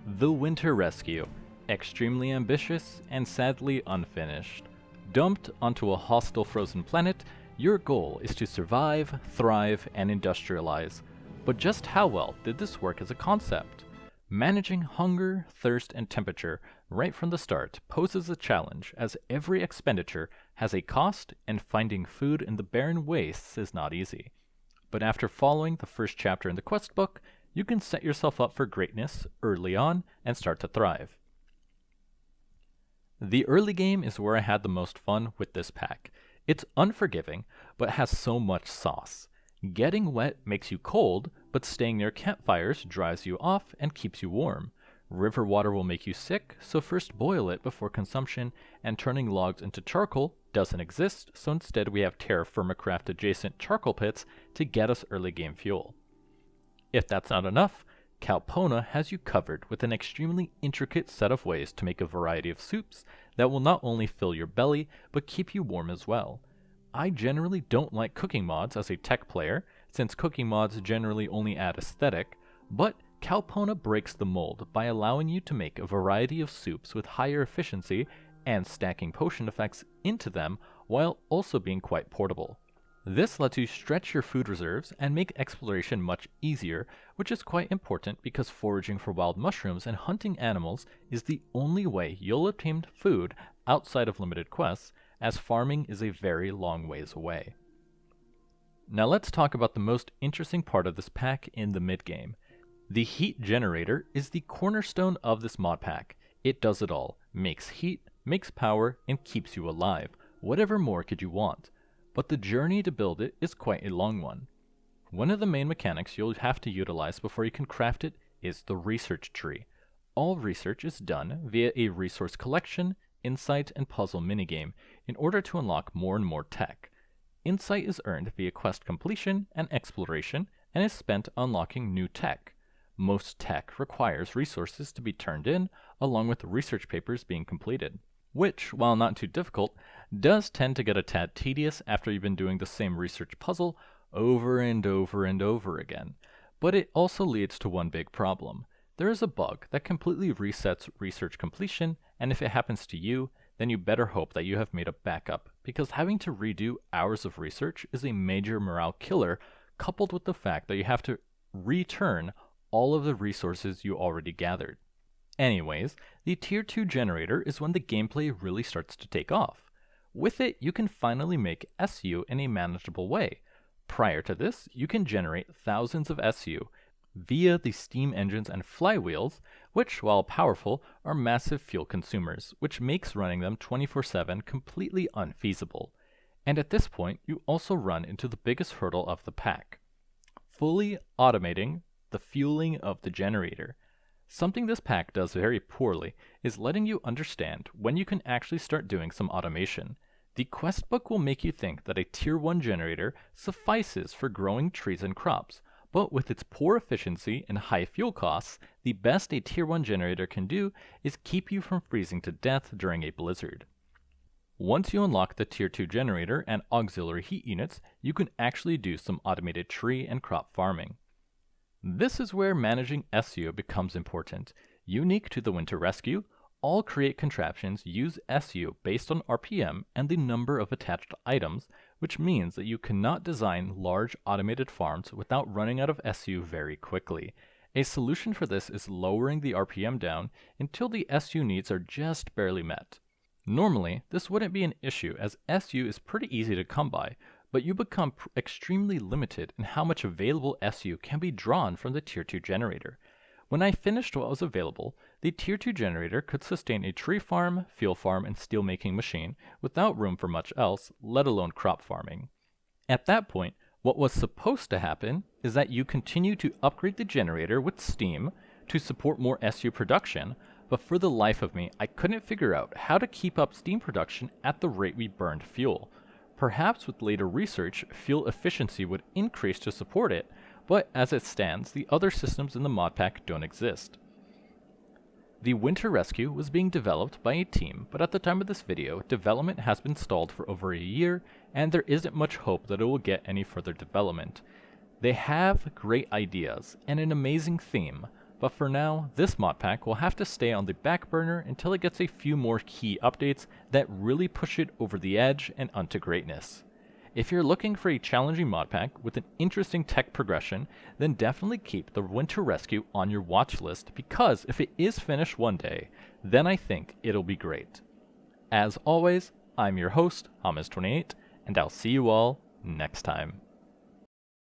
The Winter Rescue, extremely ambitious and sadly unfinished. Dumped onto a hostile frozen planet, your goal is to survive, thrive, and industrialize. But just how well did this work as a concept? Managing hunger, thirst, and temperature right from the start poses a challenge, as every expenditure has a cost, and finding food in the barren wastes is not easy. But after following the first chapter in the quest book, you can set yourself up for greatness early on and start to thrive. The early game is where I had the most fun with this pack. It's unforgiving, but has so much sauce. Getting wet makes you cold, but staying near campfires dries you off and keeps you warm. River water will make you sick, so first boil it before consumption, and turning logs into charcoal doesn't exist, so instead we have terra firma craft adjacent charcoal pits to get us early game fuel. If that's not enough, Kalpona has you covered with an extremely intricate set of ways to make a variety of soups that will not only fill your belly, but keep you warm as well. I generally don't like cooking mods as a tech player, since cooking mods generally only add aesthetic, but Kalpona breaks the mold by allowing you to make a variety of soups with higher efficiency and stacking potion effects into them while also being quite portable. This lets you stretch your food reserves and make exploration much easier, which is quite important because foraging for wild mushrooms and hunting animals is the only way you'll obtain food outside of limited quests, as farming is a very long ways away. Now let's talk about the most interesting part of this pack in the mid-game. The heat generator is the cornerstone of this mod pack. It does it all, makes heat, makes power, and keeps you alive. Whatever more could you want? But the journey to build it is quite a long one. One of the main mechanics you'll have to utilize before you can craft it is the research tree. All research is done via a resource collection, insight, and puzzle minigame in order to unlock more and more tech. Insight is earned via quest completion and exploration and is spent unlocking new tech. Most tech requires resources to be turned in, along with research papers being completed, which, while not too difficult, does tend to get a tad tedious after you've been doing the same research puzzle over and over and over again. But it also leads to one big problem. There is a bug that completely resets research completion, and if it happens to you, then you better hope that you have made a backup, because having to redo hours of research is a major morale killer, coupled with the fact that you have to return all of the resources you already gathered. Anyways, the Tier 2 generator is when the gameplay really starts to take off. With it, you can finally make SU in a manageable way. Prior to this, you can generate thousands of SU via the steam engines and flywheels, which, while powerful, are massive fuel consumers, which makes running them 24/7 completely unfeasible. And at this point, you also run into the biggest hurdle of the pack: fully automating the fueling of the generator. Something this pack does very poorly is letting you understand when you can actually start doing some automation. The quest book will make you think that a Tier 1 generator suffices for growing trees and crops, but with its poor efficiency and high fuel costs, the best a Tier 1 generator can do is keep you from freezing to death during a blizzard. Once you unlock the Tier 2 generator and auxiliary heat units, you can actually do some automated tree and crop farming. This is where managing SU becomes important. Unique to the Winter Rescue, all create contraptions use SU based on RPM and the number of attached items, which means that you cannot design large automated farms without running out of SU very quickly. A solution for this is lowering the RPM down until the SU needs are just barely met. Normally, this wouldn't be an issue as SU is pretty easy to come by, but you become extremely limited in how much available SU can be drawn from the Tier 2 generator. When I finished what was available, the Tier 2 generator could sustain a tree farm, fuel farm, and steel-making machine without room for much else, let alone crop farming. At that point, what was supposed to happen is that you continue to upgrade the generator with steam to support more SU production, but for the life of me, I couldn't figure out how to keep up steam production at the rate we burned fuel. Perhaps with later research, fuel efficiency would increase to support it, but as it stands, the other systems in the mod pack don't exist. The Winter Rescue was being developed by a team, but at the time of this video, development has been stalled for over a year, and there isn't much hope that it will get any further development. They have great ideas and an amazing theme, But for now, this mod pack will have to stay on the back burner until it gets a few more key updates that really push it over the edge and onto greatness. If you're looking for a challenging mod pack with an interesting tech progression, then definitely keep the Winter Rescue on your watch list, because if it is finished one day, then I think it'll be great. As always, I'm your host, Harshest, and I'll see you all next time.